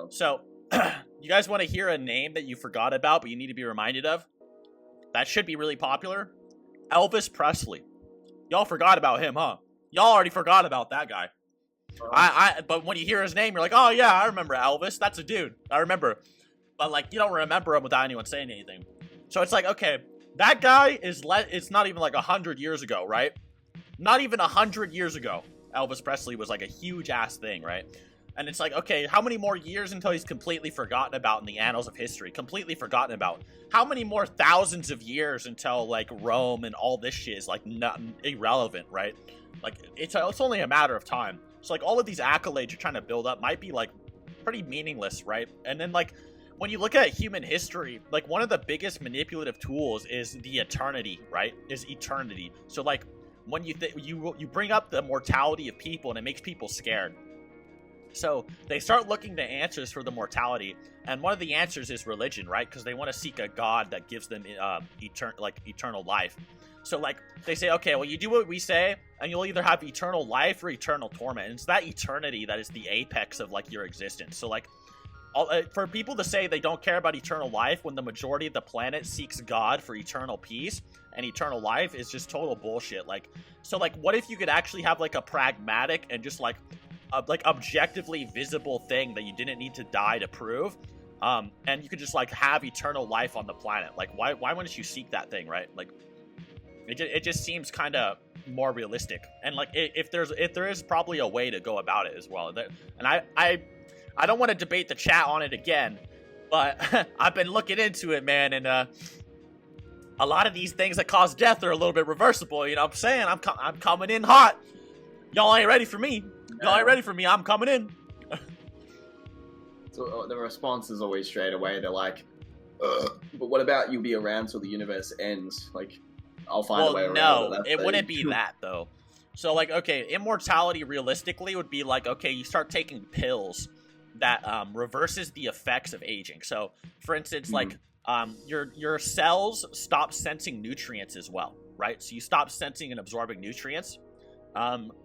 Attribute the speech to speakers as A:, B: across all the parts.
A: So, you guys want to hear a name that you forgot about, but you need to be reminded of? That should be really popular. Elvis Presley. Y'all forgot about him, huh? Y'all already forgot about that guy. But when you hear his name, you're like, oh yeah, I remember Elvis. That's a dude. I remember. But like, you don't remember him without anyone saying anything. So it's like, okay, that guy it's not even like 100 years ago, right? Not even 100 years ago, Elvis Presley was like a huge ass thing, right? And it's like, okay, how many more years until he's completely forgotten about in the annals of history? Completely forgotten about. How many more thousands of years until like Rome and all this shit is like not irrelevant, right? Like it's only a matter of time. So like all of these accolades you're trying to build up might be like pretty meaningless, right? And then like when you look at human history, like one of the biggest manipulative tools is the eternity, right? Is eternity. So like when you bring up the mortality of people and it makes people scared. So they start looking to answers for the mortality, and one of the answers is religion, right? Because they want to seek a god that gives them eternal life. So like they say, okay, well you do what we say, and you'll either have eternal life or eternal torment. And it's that eternity that is the apex of like your existence. So like for people to say they don't care about eternal life when the majority of the planet seeks God for eternal peace and eternal life is just total bullshit. Like, so like what if you could actually have like a pragmatic and just like objectively visible thing that you didn't need to die to prove, and you could just like have eternal life on the planet? Like why wouldn't you seek that thing, right? Like it just seems kind of more realistic. And like if there is probably a way to go about it as well. And I don't want to debate the chat on it again, but I've been looking into it, man, and a lot of these things that cause death are a little bit reversible. You know what I'm saying? I'm coming in hot. Y'all ain't ready for me. Y'all ain't ready for me. I'm coming in.
B: So the response is always straight away. They're like, ugh, but what about you'll be around till the universe ends? Like, I'll find a way around it.
A: No, it wouldn't be that, though. So, like, okay, immortality realistically would be like, okay, you start taking pills that reverses the effects of aging. So, for instance, like, your cells stop sensing nutrients as well, right? So you stop sensing and absorbing nutrients.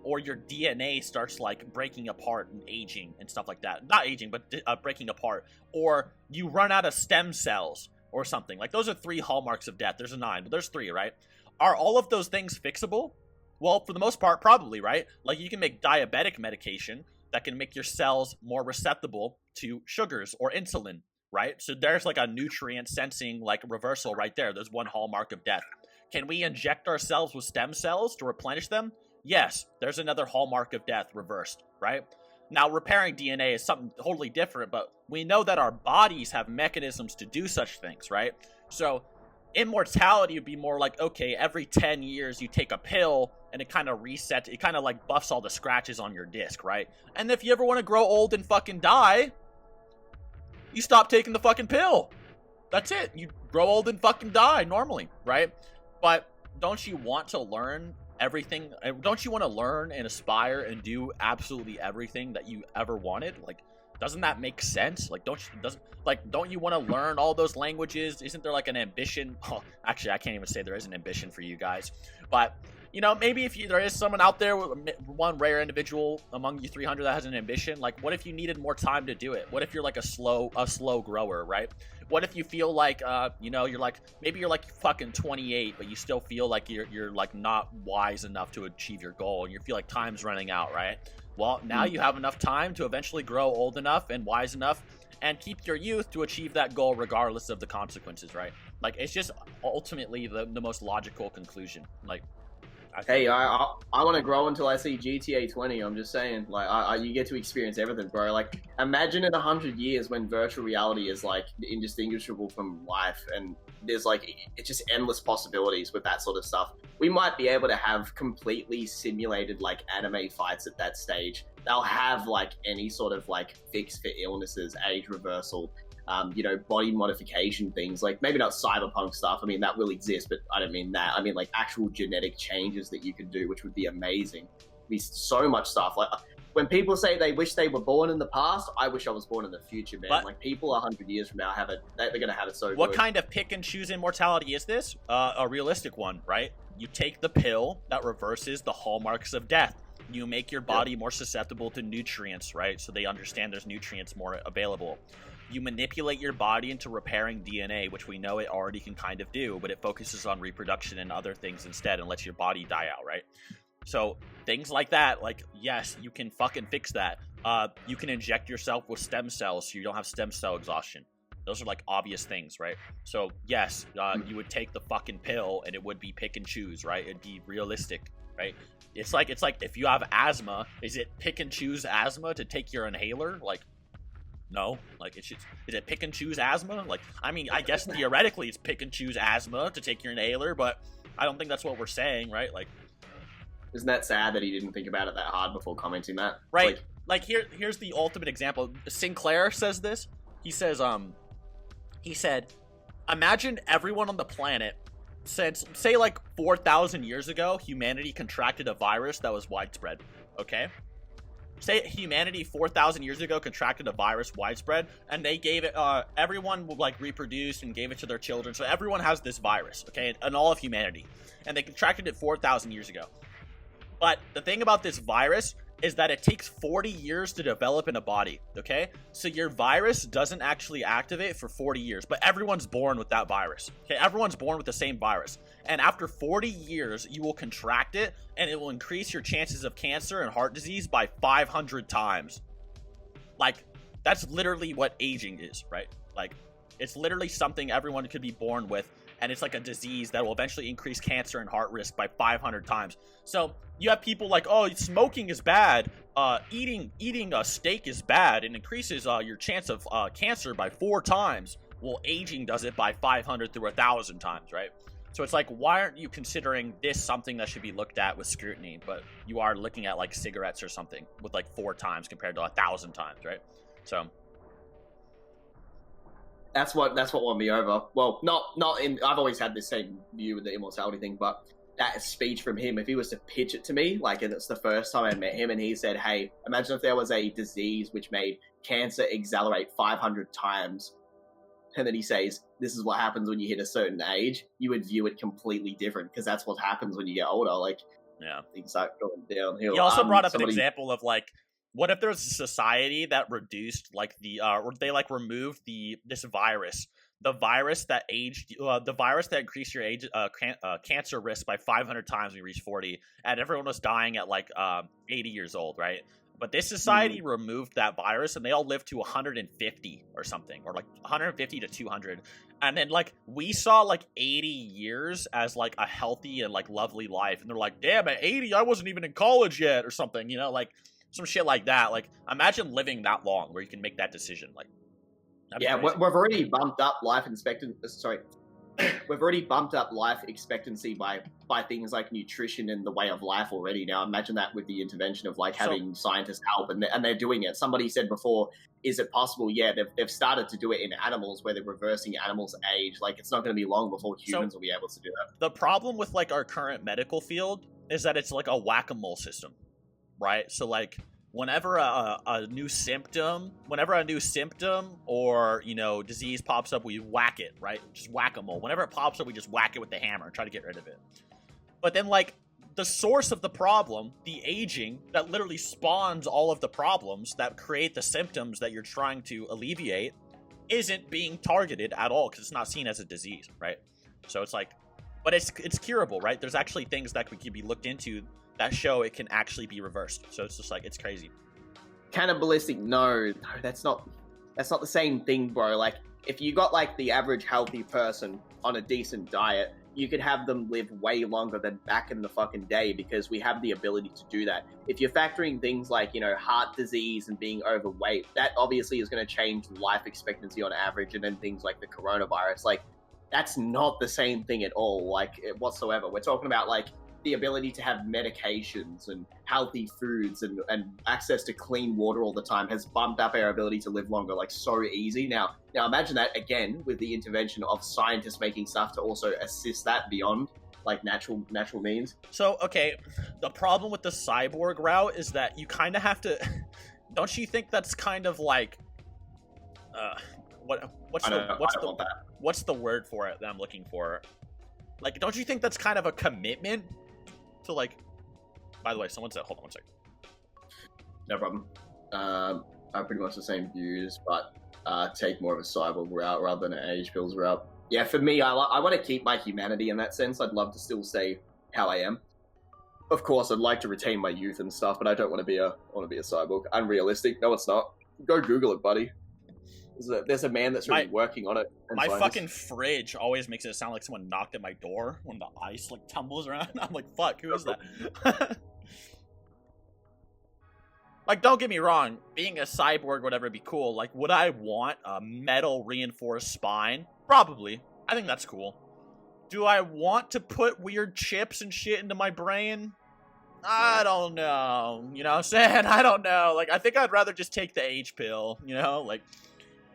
A: Or your DNA starts like breaking apart and aging and stuff like that. Not aging, but breaking apart. Or you run out of stem cells or something. Like those are 3 hallmarks of death. There's a 9, but there's 3, right? Are all of those things fixable? Well, for the most part, probably, right? Like you can make diabetic medication that can make your cells more receptible to sugars or insulin, right? So there's like a nutrient sensing like reversal right there. There's one hallmark of death. Can we inject ourselves with stem cells to replenish them? Yes, there's another hallmark of death reversed, right? Now, repairing DNA is something totally different, but we know that our bodies have mechanisms to do such things, right? So immortality would be more like, okay, every 10 years you take a pill and it kind of resets, it kind of like buffs all the scratches on your disc, right? And if you ever want to grow old and fucking die, you stop taking the fucking pill. That's it. You grow old and fucking die normally, right? But don't you want to learn everything? Don't you want to learn and aspire and do absolutely everything that you ever wanted? Like, doesn't that make sense? Like, don't you want to learn all those languages? Isn't there like an ambition? Oh, actually, I can't even say there is an ambition for you guys, but you know, maybe if there is someone out there, one rare individual among you 300 that has an ambition, like what if you needed more time to do it? What if you're like a slow grower, right? What if you feel like, you know, maybe you're like fucking 28, but you still feel like you're like not wise enough to achieve your goal, and you feel like time's running out, right? Well, now you have enough time to eventually grow old enough and wise enough and keep your youth to achieve that goal regardless of the consequences, right? Like, it's just ultimately the most logical conclusion. Like,
B: hey, I want to grow until I see GTA 20. I'm just saying, like, you get to experience everything, bro. Like, imagine in 100 years when virtual reality is like indistinguishable from life, and there's like it's just endless possibilities with that sort of stuff. We might be able to have completely simulated like anime fights at that stage. They'll have like any sort of like fix for illnesses, age reversal, you know, body modification things, like maybe not cyberpunk stuff. I mean, that will exist, but I don't mean that. I mean like actual genetic changes that you could do, which would be amazing. Be so much stuff. Like when people say they wish they were born in the past, I wish I was born in the future, man. But like people 100 years from now have it, they're gonna have it so good.
A: What kind of pick and choose immortality is this? A realistic one, right? You take the pill that reverses the hallmarks of death. You make your body more susceptible to nutrients, right? So they understand there's nutrients more available. You manipulate your body into repairing DNA, which we know it already can kind of do, but it focuses on reproduction and other things instead and lets your body die out, right? So things like that, like, yes, you can fucking fix that. You can inject yourself with stem cells so you don't have stem cell exhaustion. Those are like obvious things, right? So yes, you would take the fucking pill and it would be pick and choose, right? It'd be realistic, right? It's like if you have asthma, is it pick and choose asthma to take your inhaler? Like, no. Like, is it pick and choose asthma? Like, I mean, I guess theoretically it's pick and choose asthma to take your inhaler, but I don't think that's what we're saying, right? Like,
B: isn't that sad that he didn't think about it that hard before commenting that?
A: Right. Like here's the ultimate example. Sinclair says this. He says, he said, imagine everyone on the planet since, say, like 4,000 years ago, humanity contracted a virus that was widespread, okay? Say humanity 4,000 years ago contracted a virus widespread, and they gave it, everyone would, like, reproduce and gave it to their children, so everyone has this virus, okay, and all of humanity. And they contracted it 4,000 years ago. But the thing about this virus is that it takes 40 years to develop in a body, okay? So your virus doesn't actually activate for 40 years, but everyone's born with that virus, okay? Everyone's born with the same virus. And after 40 years, you will contract it, and it will increase your chances of cancer and heart disease by 500 times. Like, that's literally what aging is, right? Like, it's literally something everyone could be born with, and it's like a disease that will eventually increase cancer and heart risk by 500 times. So you have people like, oh, smoking is bad, eating a steak is bad, and increases your chance of cancer by 4 times. Well, aging does it by 500 through 1,000 times, right? So it's like, why aren't you considering this something that should be looked at with scrutiny? But you are looking at like cigarettes or something with like 4 times compared to 1,000 times, right? So
B: that's what won me over. Well, not in. I've always had this same view with the immortality thing, but that speech from him, if he was to pitch it to me, like, and it's the first time I met him, and he said, "Hey, imagine if there was a disease which made cancer accelerate 500 times," and then he says, "This is what happens when you hit a certain age," you would view it completely different, because that's what happens when you get older. Like,
A: yeah,
B: things start going downhill.
A: He also brought up an example of like, what if there's a society that reduced like or they like removed this virus, the virus that increased your age, cancer risk by 500 times when you reach 40, and everyone was dying at like 80 years old, right? But this society removed that virus, and they all lived to 150 or something, or like 150 to 200. And then like we saw like 80 years as like a healthy and like lovely life, and they're like, damn, at 80 I wasn't even in college yet, or something, you know, like some shit like that. Like, imagine living that long where you can make that decision. Like,
B: yeah, we've already bumped up life expectancy by things like nutrition and the way of life already. Now imagine that with the intervention of like having scientists help, and they're doing it. Somebody said before, is it possible? Yeah, they've started to do it in animals where they're reversing animals' age. Like, it's not going to be long before humans will be able to do that.
A: The problem with like our current medical field is that it's like a whack-a-mole system, right? So like, whenever a new symptom or, you know, disease pops up, we whack it, right? Just whack-a-mole. Whenever it pops up, we just whack it with the hammer and try to get rid of it. But then, like, the source of the problem, the aging that literally spawns all of the problems that create the symptoms that you're trying to alleviate, isn't being targeted at all because it's not seen as a disease, right? So it's like, but it's curable, right? There's actually things that can be looked into that show it can actually be reversed. So it's just like, it's crazy.
B: Cannibalistic? No, that's not the same thing, bro. Like, if you got like the average healthy person on a decent diet, you could have them live way longer than back in the fucking day, because we have the ability to do that. If you're factoring things like, you know, heart disease and being overweight, that obviously is going to change life expectancy on average. And then things like the coronavirus, like, that's not the same thing at all, like, whatsoever. We're talking about like the ability to have medications and healthy foods and access to clean water all the time has bumped up our ability to live longer, like, so easy. Now imagine that again with the intervention of scientists making stuff to also assist that beyond like natural means.
A: So, okay, the problem with the cyborg route is that you kind of have to don't you think that's kind of like what's the word for it that I'm looking for? Like, don't you think that's kind of a commitment to like By the way, someone said, hold on one second.
B: No problem. I'm pretty much the same views, but take more of a cyborg route rather than an age pills route. Yeah, for me, I want to keep my humanity in that sense. I'd love to still stay how I am. Of course, I'd like to retain my youth and stuff, but I don't want to be a cyborg. Unrealistic. No, it's not. Go Google it, buddy. There's a man that's really working on it.
A: My fucking fridge always makes it sound like someone knocked at my door when the ice like tumbles around. I'm like, fuck, who is that? Like, don't get me wrong, being a cyborg, whatever, would be cool. Like, would I want a metal reinforced spine? Probably. I think that's cool. Do I want to put weird chips and shit into my brain? I don't know. You know what I'm saying? I don't know. Like, I think I'd rather just take the age pill, you know? Like,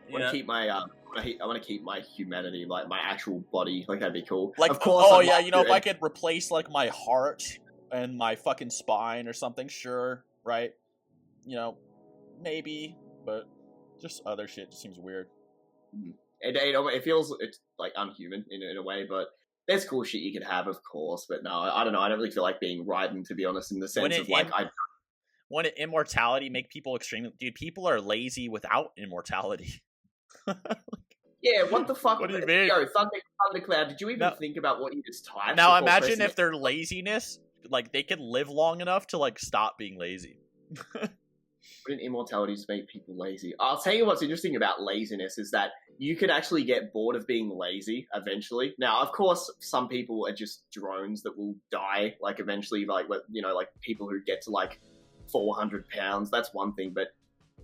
B: I want to keep my I want to keep my humanity, like my actual body. Like, that'd be cool.
A: Like,
B: of course.
A: Oh yeah, you know, if I could replace like my heart and my fucking spine or something, sure, right? You know, maybe, but just other shit just seems weird.
B: It feels it's like unhuman in a way, but there's cool shit you can have, of course. But no, I don't know. I don't really feel like being Raiden, to be honest, in the sense of like
A: wouldn't immortality make people extremely? Dude, people are lazy without immortality.
B: Yeah, what the fuck?
A: What do you mean?
B: Yo, Thundercloud, did you even think about what you just typed?
A: Now imagine if their laziness, like they could live long enough to like stop being lazy.
B: Wouldn't immortality just make people lazy? I'll tell you what's interesting about laziness is that you could actually get bored of being lazy eventually. Now, of course, some people are just drones that will die, like eventually, like, you know, like people who get to like 400 pounds. That's one thing, but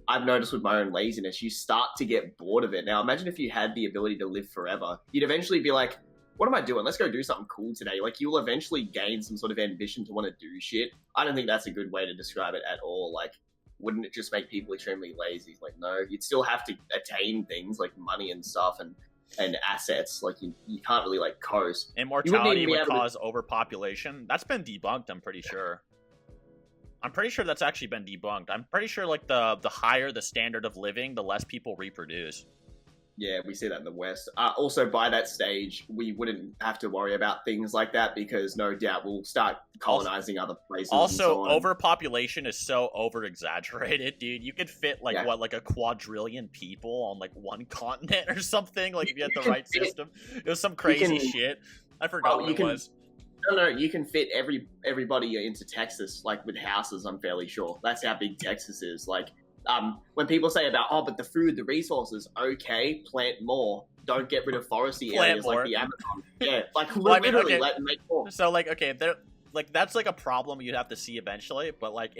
B: I've noticed with my own laziness, you start to get bored of it. Now, imagine if you had the ability to live forever. You'd eventually be like, what am I doing? Let's go do something cool today. Like, you'll eventually gain some sort of ambition to want to do shit. I don't think that's a good way to describe it at all. Like, wouldn't it just make people extremely lazy? Like, no, you'd still have to attain things like money and stuff and assets. Like, you can't really, like, coast.
A: Immortality would cause overpopulation. That's been debunked, I'm pretty sure. I'm pretty sure that's actually been debunked. I'm pretty sure, like, the higher the standard of living, the less people reproduce.
B: Yeah, we see that in the West. Also, by that stage, we wouldn't have to worry about things like that because no doubt we'll start colonizing other places.
A: Also, overpopulation is so over-exaggerated, dude. You could fit, like, like a quadrillion people on, like, one continent or something? Like, if you had the right system. It was some crazy shit. I forgot what it was.
B: No, you can fit everybody into Texas, like, with houses, I'm fairly sure. That's how big Texas is. Like, when people say about, but the food, the resources, okay, plant more. Don't get rid of foresty areas like the Amazon. Yeah, like literally, let them make more.
A: So, like, okay, like that's like a problem you'd have to see eventually, but like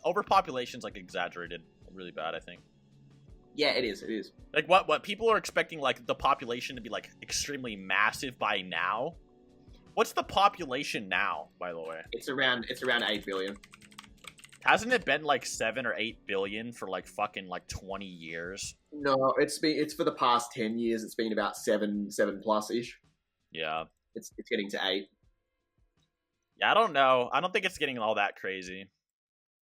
A: overpopulation's like exaggerated really bad, I think.
B: Yeah, it is.
A: Like what people are expecting, like the population to be like extremely massive by now. What's the population now, by the way?
B: It's around 8 billion.
A: Hasn't it been like 7 or 8 billion for like fucking like 20 years?
B: No, it's for the past 10 years. It's been about 7 plus ish.
A: Yeah,
B: it's getting to 8.
A: Yeah, I don't know. I don't think it's getting all that crazy.